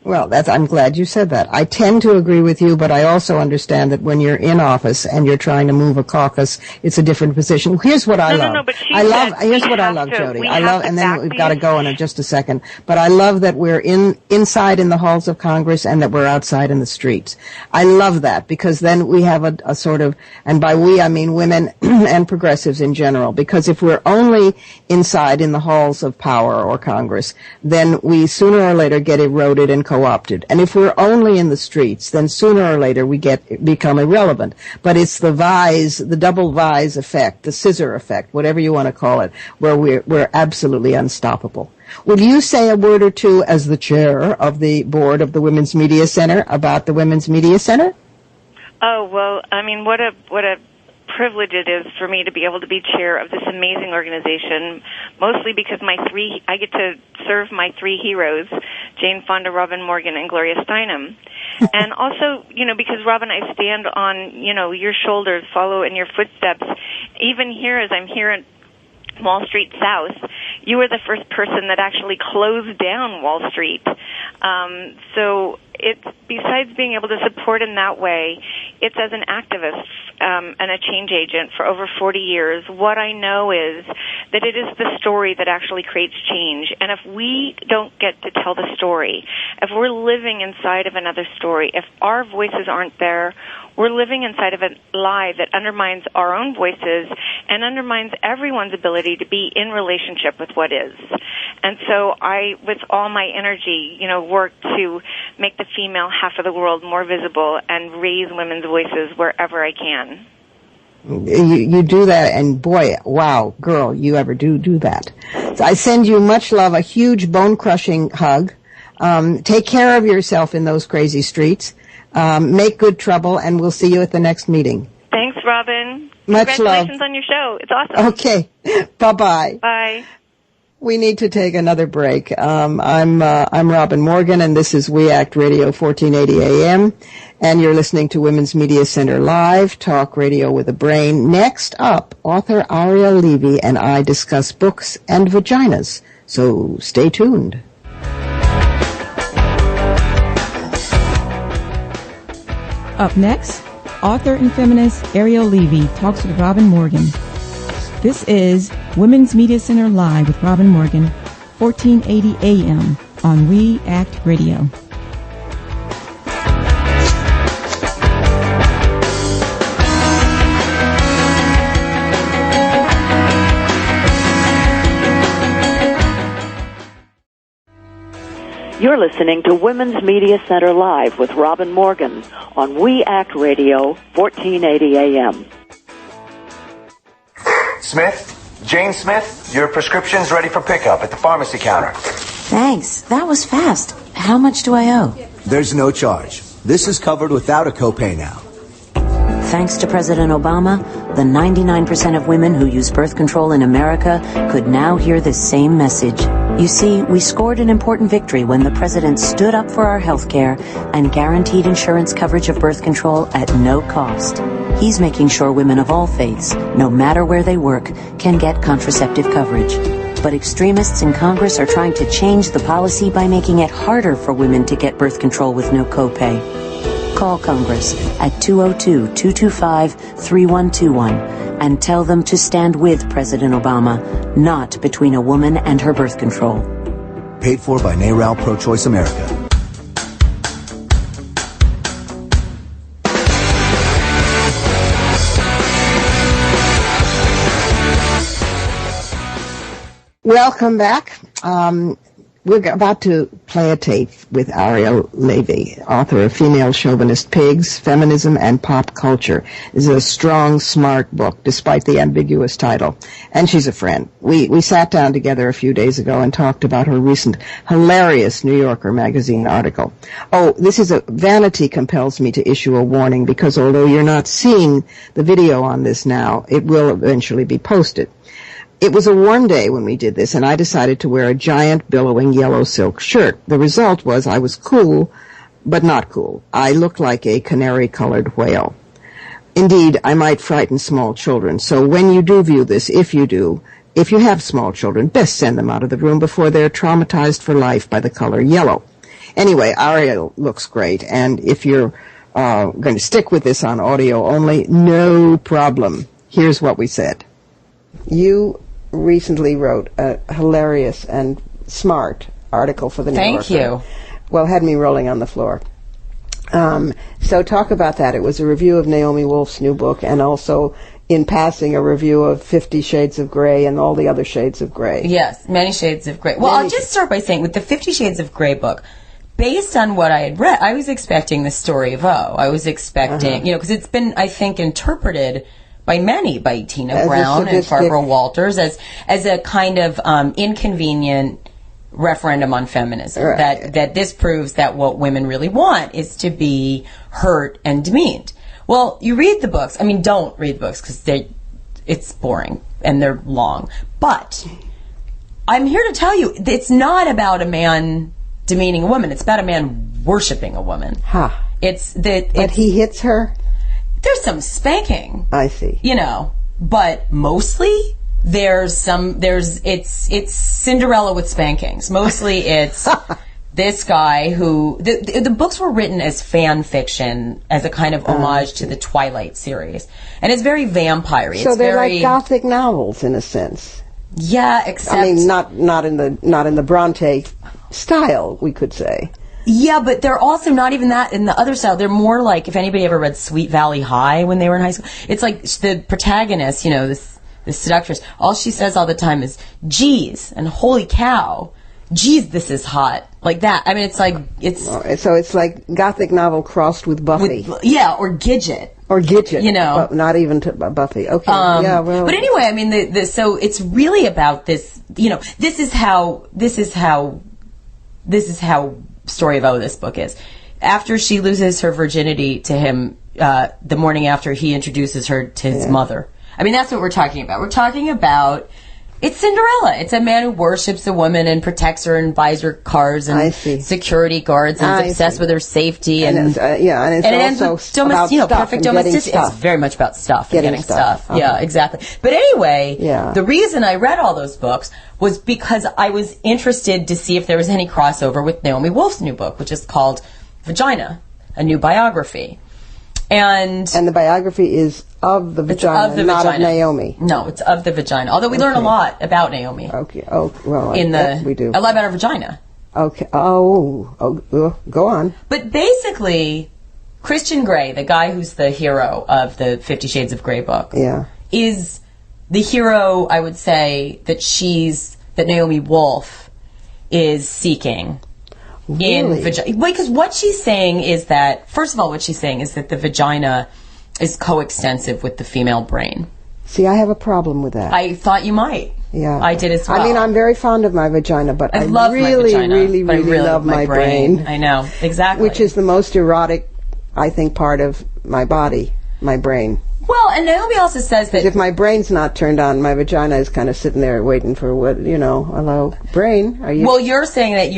Well, I'm glad you said that. I tend to agree with you, but I also understand that when you're in office and you're trying to move a caucus, it's a different position. Here's what I love. Here's what I love, Jodie. I love, and then we've got to go in just a second. But I love that we're inside in the halls of Congress and that we're outside in the streets. I love that because then we have a sort of, and by we I mean women and progressives in general. Because if we're only inside in the halls of power or Congress, then we sooner or later get eroded and co-opted. And if we're only in the streets, then sooner or later we become irrelevant. But it's the double vise effect, the scissor effect, whatever you want to call it, where we're absolutely unstoppable. Will you say a word or two as the chair of the board of the Women's Media Center about the Women's Media Center? Oh, well, I mean, what a privilege it is for me to be able to be chair of this amazing organization, mostly because I get to serve my three heroes, Jane Fonda, Robin Morgan, and Gloria Steinem. And also, because Robin, I stand on, your shoulders, follow in your footsteps. Even here, as I'm here at Wall Street South, you were the first person that actually closed down Wall Street. So it's, besides being able to support in that way, it's as an activist and a change agent for over 40 years, what I know is that it is the story that actually creates change. And if we don't get to tell the story, if we're living inside of another story, if our voices aren't there, we're living inside of a lie that undermines our own voices and undermines everyone's ability to be in relationship with what is. And so I, with all my energy, work to make the female half of the world more visible and raise women's voices wherever I can. You do that, and boy, wow, girl, you ever do that. So I send you much love, a huge bone-crushing hug. Take care of yourself in those crazy streets. Make good trouble, and we'll see you at the next meeting. Thanks, Robin. Much love. Congratulations on your show. It's awesome. Okay. Bye-bye. Bye. We need to take another break. I'm Robin Morgan, and this is We Act Radio 1480 AM, and you're listening to Women's Media Center Live, talk radio with a brain. Next up, author Ariel Levy and I discuss books and vaginas. So stay tuned. Up next, author and feminist Ariel Levy talks with Robin Morgan. This is Women's Media Center Live with Robin Morgan, 1480 AM on We Act Radio. You're listening to Women's Media Center Live with Robin Morgan on We Act Radio, 1480 AM. Jane Smith, your prescription's ready for pickup at the pharmacy counter. Thanks. That was fast. How much do I owe? There's no charge. This is covered without a copay now. Thanks to President Obama, the 99% of women who use birth control in America could now hear the same message. You see, we scored an important victory when the president stood up for our health care and guaranteed insurance coverage of birth control at no cost. He's making sure women of all faiths, no matter where they work, can get contraceptive coverage. But extremists in Congress are trying to change the policy by making it harder for women to get birth control with no copay. Call Congress at 202-225-3121 and tell them to stand with President Obama, not between a woman and her birth control. Paid for by NARAL Pro-Choice America. Welcome back. We're about to play a tape with Ariel Levy, author of Female Chauvinist Pigs, Feminism and Pop Culture. It's a strong, smart book, despite the ambiguous title. And she's a friend. We sat down together a few days ago and talked about her recent hilarious New Yorker magazine article. Oh, vanity compels me to issue a warning because although you're not seeing the video on this now, it will eventually be posted. It was a warm day when we did this, and I decided to wear a giant billowing yellow silk shirt. The result was I was cool, but not cool. I looked like a canary-colored whale. Indeed, I might frighten small children, so when you do view this, if you have small children, best send them out of the room before they're traumatized for life by the color yellow. Anyway, Ariel looks great, and if you're going to stick with this on audio only, no problem. Here's what we said. You recently wrote a hilarious and smart article for the New Yorker. Thank you. Well, had me rolling on the floor. So talk about that. It was a review of Naomi Wolf's new book, and also, in passing, a review of 50 Shades of Grey and all the other shades of Grey. Yes, many shades of Grey. Well, I'll just start by saying, with the 50 Shades of Grey book, based on what I had read, I was expecting the story of O. I was expecting, because it's been, I think, interpreted by many, by Tina as Brown and Barbara Walters, as a kind of inconvenient referendum on feminism. Right. That this proves that what women really want is to be hurt and demeaned. Well, you read the books. I mean, don't read the books because it's boring and they're long. But I'm here to tell you, it's not about a man demeaning a woman. It's about a man worshiping a woman. Huh. But he hits her? There's some spanking. I see. But mostly it's Cinderella with spankings. Mostly it's this guy who, the books were written as fan fiction, as a kind of homage to the Twilight series. And it's very vampire-y. So they're like Gothic novels in a sense. Yeah, except, I mean, not in the Bronte style, we could say. Yeah, but they're also not even that in the other style. They're more like, if anybody ever read Sweet Valley High when they were in high school, it's like the protagonist, this seductress, all she says all the time is, geez, and holy cow, geez, this is hot. Like that. I mean, it's like, so it's like Gothic novel crossed with Buffy. Or Gidget. Or Gidget. But not even to Buffy. Okay, yeah, well. But anyway, I mean, so it's really about this, this is how story of O this book is. After she loses her virginity to him, the morning after he introduces her to his mother. I mean, that's what we're talking about. We're talking about, it's Cinderella. It's a man who worships a woman and protects her and buys her cars and security guards and is obsessed with her safety. And it's also about stuff perfect domesticity. It's very much about stuff and getting stuff. Yeah, exactly. But anyway, the reason I read all those books was because I was interested to see if there was any crossover with Naomi Wolf's new book, which is called Vagina, a New Biography. And the biography is of the vagina, not of Naomi. No, it's of the vagina. Although we learn a lot about Naomi. Okay. Oh, well, we do. A lot about her vagina. Okay. Oh, go on. But basically, Christian Grey, the guy who's the hero of the 50 Shades of Grey book, is the hero, I would say, that Naomi Wolf is seeking. Really? In vagina. Because what she's saying is that, first of all, the vagina is coextensive with the female brain. See, I have a problem with that. I thought you might. Yeah. I did as well. I mean, I'm very fond of my vagina, but I love really, my vagina, really love my brain. I know, exactly. Which is the most erotic, I think, part of my body, my brain. Well, and Naomi also says that if my brain's not turned on, my vagina is kind of sitting there waiting for hello, brain, are you? Well, you're saying that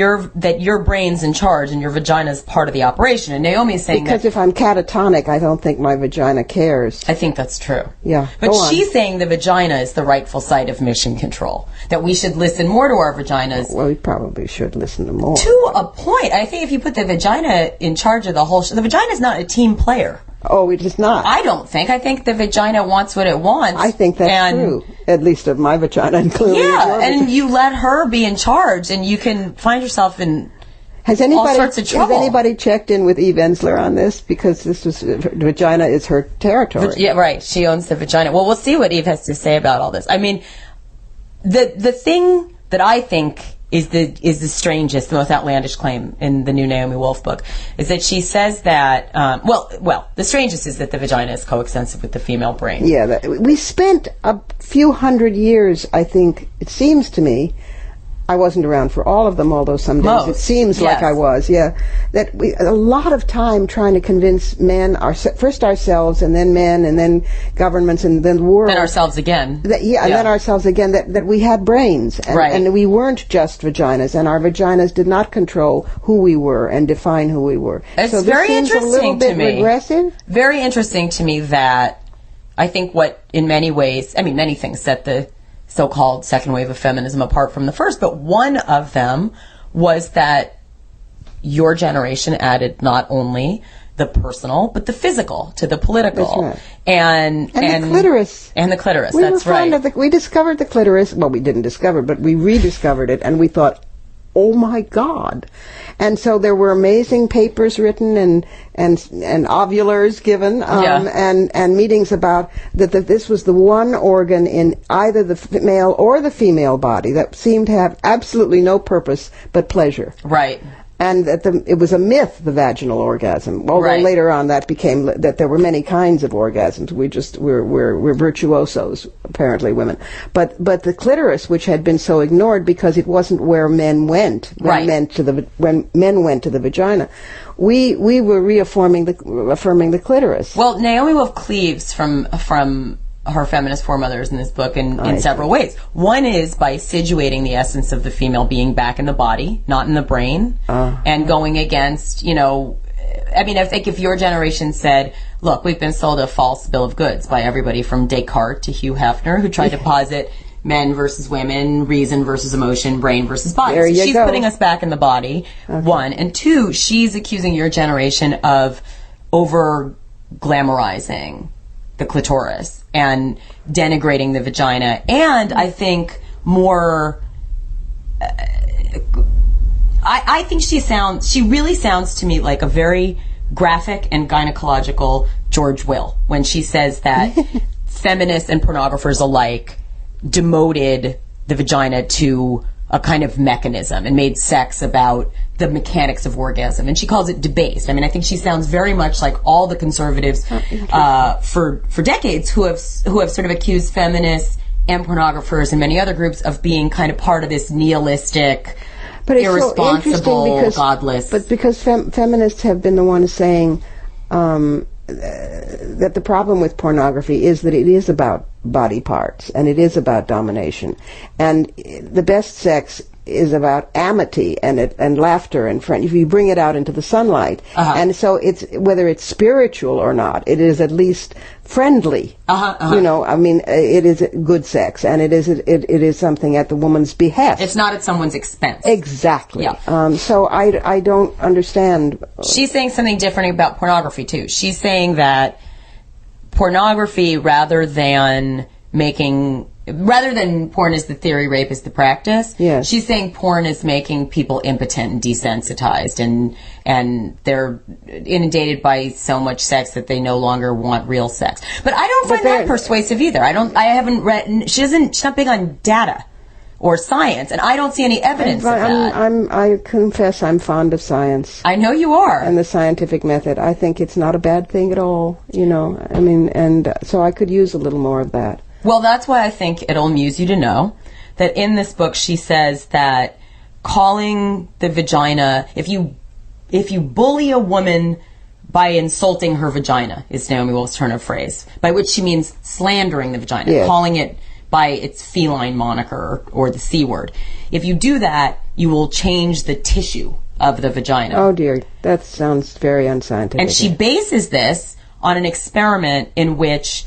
your brain's in charge and your vagina's part of the operation, and Naomi's saying because if I'm catatonic, I don't think my vagina cares. I think that's true. Yeah, but she's saying the vagina is the rightful site of mission control. That we should listen more to our vaginas. Well, we probably should listen to more. To a point, I think if you put the vagina in charge of the whole, the vagina's not a team player. Oh, it is not. I don't think. I think the vagina wants what it wants. I think that's true. At least of my vagina, and clearly and you let her be in charge, and you can find yourself in all sorts of trouble. Has anybody checked in with Eve Ensler on this? Because vagina is her territory. Yeah, right. She owns the vagina. Well, we'll see what Eve has to say about all this. I mean, the thing that I think is the strangest, the most outlandish claim in the new Naomi Wolf book, is that she says that, the strangest is that the vagina is coextensive with the female brain. Yeah, we spent a few hundred years, I think, it seems to me, I wasn't around for all of them, although some days it seems like I was, that we a lot of time trying to convince men, first ourselves, and then men, and then governments, and then the world. Then ourselves again. And then ourselves again, that we had brains, and we weren't just vaginas, and our vaginas did not control who we were and define who we were. It's so very this seems interesting a little bit to me. regressive. Very interesting to me that I think what, in many ways, I mean, many things set the so-called second wave of feminism apart from the first, but one of them was that your generation added not only the personal but the physical to the political. That's right. And the clitoris. And the clitoris, we that's were fond right. of we discovered the clitoris. Well, we didn't discover, but we rediscovered it, and we thought, oh my God. And so there were amazing papers written and ovulars given and meetings about that this was the one organ in either the male or the female body that seemed to have absolutely no purpose but pleasure. Right. And that it was a myth, the vaginal orgasm. Although later on that became that there were many kinds of orgasms. We're virtuosos, apparently, women. But the clitoris, which had been so ignored because it wasn't where men went when men went to the vagina, we were affirming the clitoris. Well, Naomi Wolf cleaves from her feminist foremothers in this book in several ways. One is by situating the essence of the female being back in the body, not in the brain, and going against, I mean, I think if your generation said, look, we've been sold a false bill of goods by everybody from Descartes to Hugh Hefner, who tried to posit men versus women, reason versus emotion, brain versus body. There so she's go. putting us back in the body, one. And two, she's accusing your generation of over-glamorizing the clitoris and denigrating the vagina, and I think more I think she really sounds to me like a very graphic and gynecological George Will when she says that feminists and pornographers alike demoted the vagina to a kind of mechanism and made sex about the mechanics of orgasm, and she calls it debased. I mean, I think she sounds very much like all the conservatives for decades who have sort of accused feminists and pornographers and many other groups of being kind of part of this nihilistic, irresponsible, godless. But because feminists have been the ones saying that the problem with pornography is that it is about body parts and it is about domination, and the best sex is about amity and laughter and friend. If you bring it out into the sunlight, and so it's whether it's spiritual or not, it is at least friendly. I mean, it is good sex, and it is something at the woman's behest. It's not at someone's expense. Exactly. Yeah. So I don't understand. She's saying something different about pornography too. She's saying that pornography, rather than porn is the theory, rape is the practice. Yes. She's saying porn is making people impotent and desensitized, and they're inundated by so much sex that they no longer want real sex. But I don't find that persuasive either. I haven't read. She's not big on data or science, and I don't see any evidence of that. I confess I'm fond of science. I know you are. And the scientific method. I think it's not a bad thing at all. I mean, and so I could use a little more of that. Well, that's why I think it'll amuse you to know that in this book she says that calling the vagina, if you bully a woman by insulting her vagina, is Naomi Wolf's turn of phrase, by which she means slandering the vagina, yes. calling it by its feline moniker or the C word. If you do that, you will change the tissue of the vagina. Oh dear, that sounds very unscientific. And she bases this on an experiment in which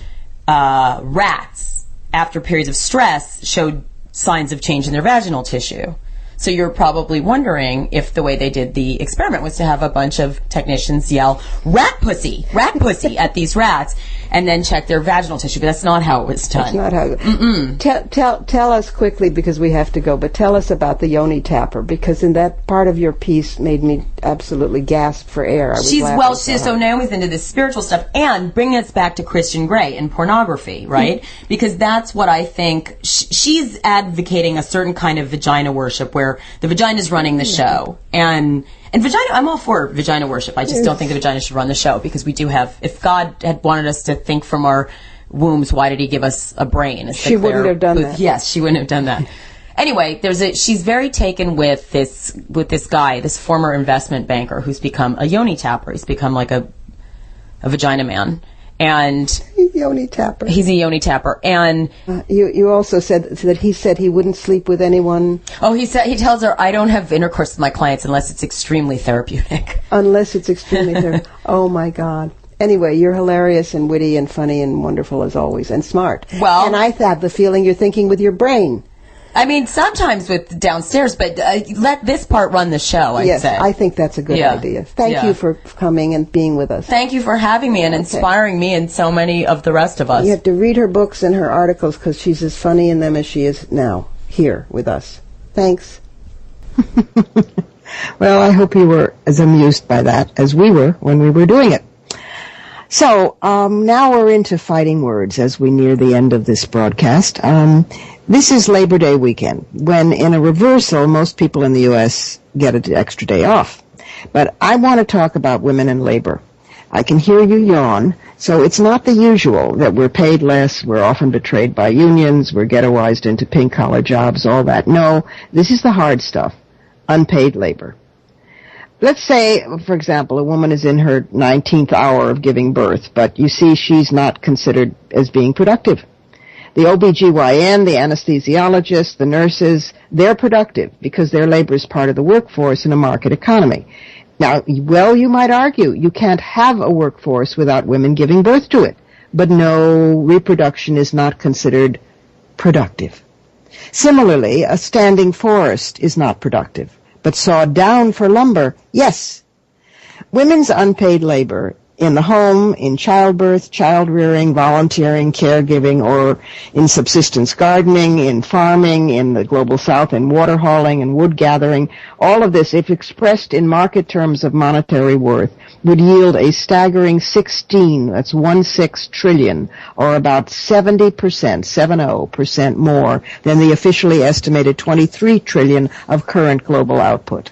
rats, after periods of stress, showed signs of change in their vaginal tissue. So you're probably wondering if the way they did the experiment was to have a bunch of technicians yell, rat pussy, at these rats, and then check their vaginal tissue. But that's not how it was done. That's not how. Tell us quickly, because we have to go, but tell us about the yoni tapper, because in that part of your piece made me absolutely gasp for air. So Naomi's into this spiritual stuff, and bringing us back to Christian Grey and pornography, right? Because that's what I think, she's advocating a certain kind of vagina worship where the vagina is running the show. And vagina, I'm all for vagina worship. I just don't think the vagina should run the show, because we do have, if God had wanted us to think from our wombs, why did he give us a brain? She wouldn't have done that. Yes, she wouldn't have done that. Anyway, she's very taken with this guy, this former investment banker who's become a yoni tapper. He's become like a vagina man. And yoni tapper. He's a yoni tapper. And you also said that he said he wouldn't sleep with anyone. Oh, he tells her, I don't have intercourse with my clients unless it's extremely therapeutic. Unless it's extremely therapeutic. Oh my God. Anyway, you're hilarious and witty and funny and wonderful as always and smart. Well, and I have the feeling you're thinking with your brain. I mean, sometimes with downstairs, but let this part run the show, I'd say. Yes, I think that's a good idea. Thank you for coming and being with us. Thank you for having me and inspiring me and so many of the rest of us. You have to read her books and her articles because she's as funny in them as she is now, here with us. Thanks. Well, I hope you were as amused by that as we were when we were doing it. So, now we're into fighting words as we near the end of this broadcast. This is Labor Day weekend, when in a reversal, most people in the U.S. get an extra day off. But I want to talk about women in labor. I can hear you yawn, so it's not the usual that we're paid less, we're often betrayed by unions, we're ghettoized into pink-collar jobs, all that. No, this is the hard stuff, unpaid labor. Let's say, for example, a woman is in her 19th hour of giving birth, but you see she's not considered as being productive. The OBGYN, the anesthesiologist, the nurses, they're productive because their labor is part of the workforce in a market economy. Now, well, you might argue you can't have a workforce without women giving birth to it. But no, reproduction is not considered productive. Similarly, a standing forest is not productive, but sawed down for lumber, yes. Women's unpaid labor in the home, in childbirth, child-rearing, volunteering, caregiving, or in subsistence gardening, in farming, in the global south, in water hauling and wood gathering, all of this, if expressed in market terms of monetary worth, would yield a staggering 16 trillion, or about 70% more than the officially estimated 23 trillion of current global output.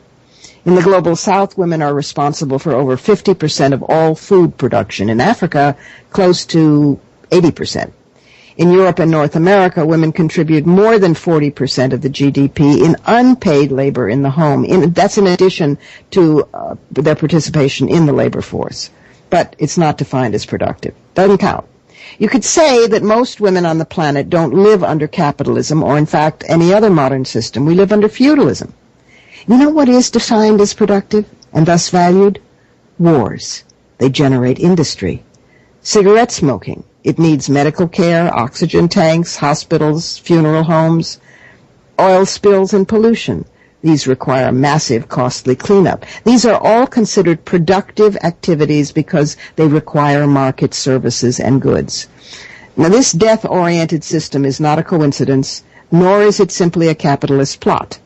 In the global south, women are responsible for over 50% of all food production. In Africa, close to 80%. In Europe and North America, women contribute more than 40% of the GDP in unpaid labor in the home. That's in addition to their participation in the labor force. But it's not defined as productive. Doesn't count. You could say that most women on the planet don't live under capitalism or, in fact, any other modern system. We live under feudalism. You know what is defined as productive and thus valued? Wars. They generate industry. Cigarette smoking. It needs medical care, oxygen tanks, hospitals, funeral homes, oil spills, and pollution. These require massive, costly cleanup. These are all considered productive activities because they require market services and goods. Now, this death-oriented system is not a coincidence, nor is it simply a capitalist plot.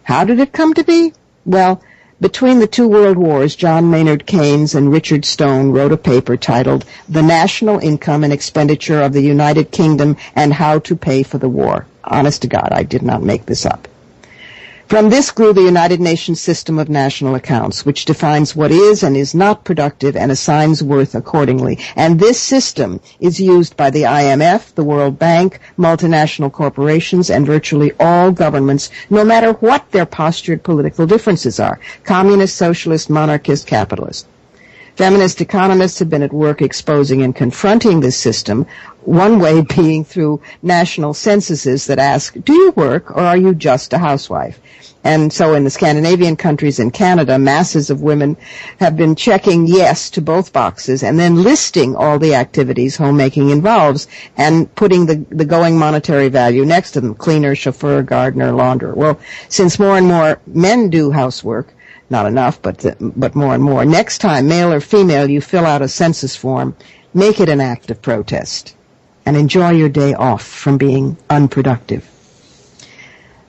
How did it come to be? Well, between the two world wars, John Maynard Keynes and Richard Stone wrote a paper titled The National Income and Expenditure of the United Kingdom and How to Pay for the War. Honest to God, I did not make this up. From this grew the United Nations system of national accounts, which defines what is and is not productive and assigns worth accordingly. And this system is used by the IMF, the World Bank, multinational corporations, and virtually all governments, no matter what their postured political differences are, communist, socialist, monarchist, capitalist. Feminist economists have been at work exposing and confronting this system, one way being through national censuses that ask, do you work or are you just a housewife? And so in the Scandinavian countries and Canada, masses of women have been checking yes to both boxes and then listing all the activities homemaking involves and putting the going monetary value next to them, cleaner, chauffeur, gardener, launderer. Well, since more and more men do housework, not enough, but more and more, next time, male or female, you fill out a census form, make it an act of protest and enjoy your day off from being unproductive.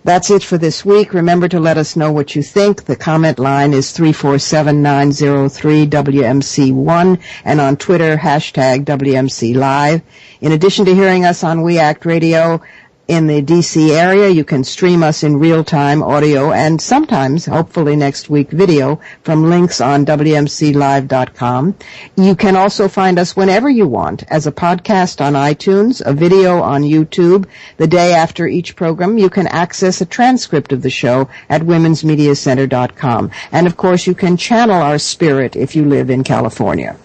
That's it for this week. Remember to let us know what you think. The comment line is 347-903-WMC1 and on Twitter, #WMC Live. In addition to hearing us on We Act Radio, In the D.C. area, you can stream us in real-time audio and sometimes, hopefully next week, video from links on WMCLive.com. You can also find us whenever you want as a podcast on iTunes, a video on YouTube. The day after each program, you can access a transcript of the show at womensmediacenter.com. And, of course, you can channel our spirit if you live in California.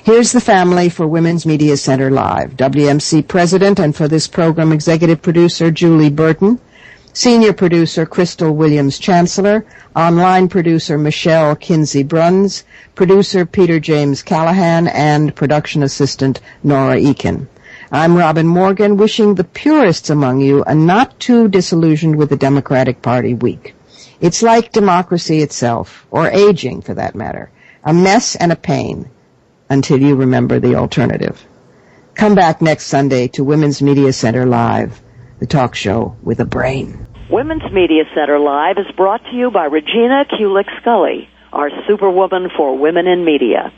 Here's the family for Women's Media Center Live. WMC President and for this program Executive Producer Julie Burton, Senior Producer Crystal Williams-Chancellor, Online Producer Michelle Kinsey-Bruns, Producer Peter James Callahan, and Production Assistant Nora Eakin. I'm Robin Morgan, wishing the purists among you a not too disillusioned with the Democratic Party week. It's like democracy itself, or aging for that matter, a mess and a pain, until you remember the alternative. Come back next Sunday to Women's Media Center Live, the talk show with a brain. Women's Media Center Live is brought to you by Regina Kulik-Scully, our superwoman for women in media.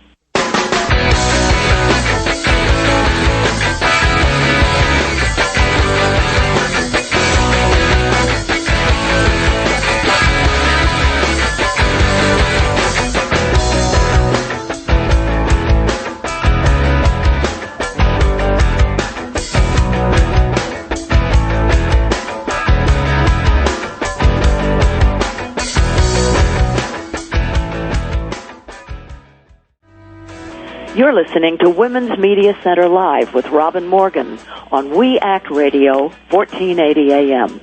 You're listening to Women's Media Center Live with Robin Morgan on We Act Radio, 1480 AM.